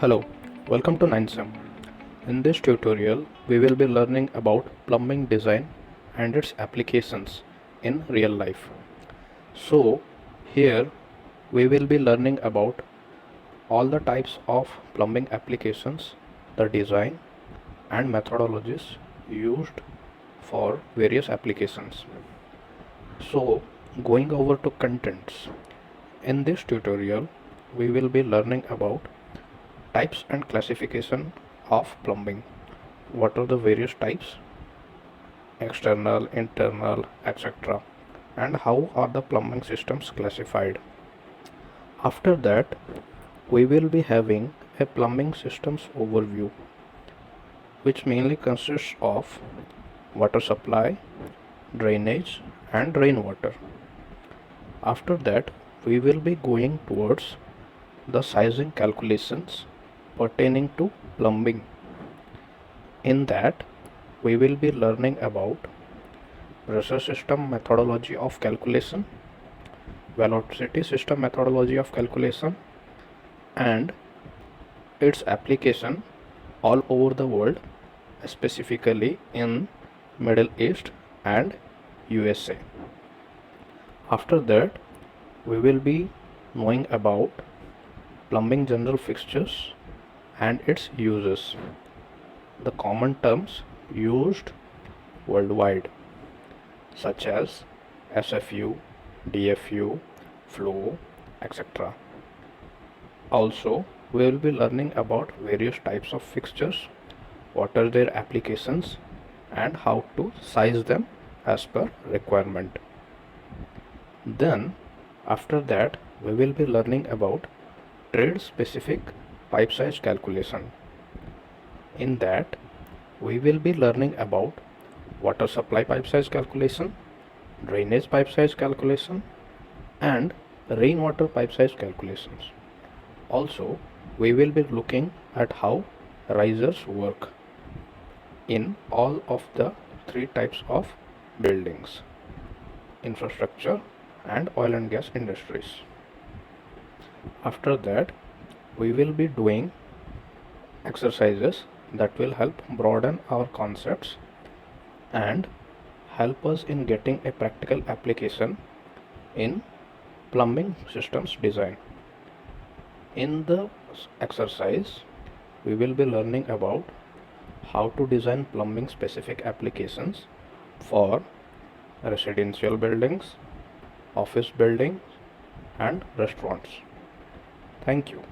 Hello, welcome to 9sem. In this tutorial, we will be learning about plumbing design and its applications in real life. So, here we will be learning about all the types of plumbing applications, the design and methodologies used for various applications. So, going over to contents. In this tutorial, we will be learning about types and classification of plumbing. What are the various types? External, internal, etc. And how are the plumbing systems classified? After that, we will be having a plumbing systems overview, which mainly consists of water supply, drainage, and rainwater. After that, we will be going towards the sizing calculations pertaining to plumbing. In that, we will be learning about pressure system methodology of calculation, velocity system methodology of calculation, and its application all over the world, specifically in Middle East and USA. After that, we will be knowing about plumbing general fixtures and its uses, the common terms used worldwide such as SFU, DFU, flow, etc. Also, we will be learning about various types of fixtures, what are their applications, and how to size them as per requirement. Then, after that, we will be learning about trade specific pipe size calculation. In that, we will be learning about water supply pipe size calculation, drainage pipe size calculation, and rainwater pipe size calculations. Also, we will be looking at how risers work in all of the three types of buildings, infrastructure and oil and gas industries. After that, we will be doing exercises that will help broaden our concepts and help us in getting a practical application in plumbing systems design. In the exercise, we will be learning about how to design plumbing specific applications for residential buildings, office buildings, and restaurants. Thank you.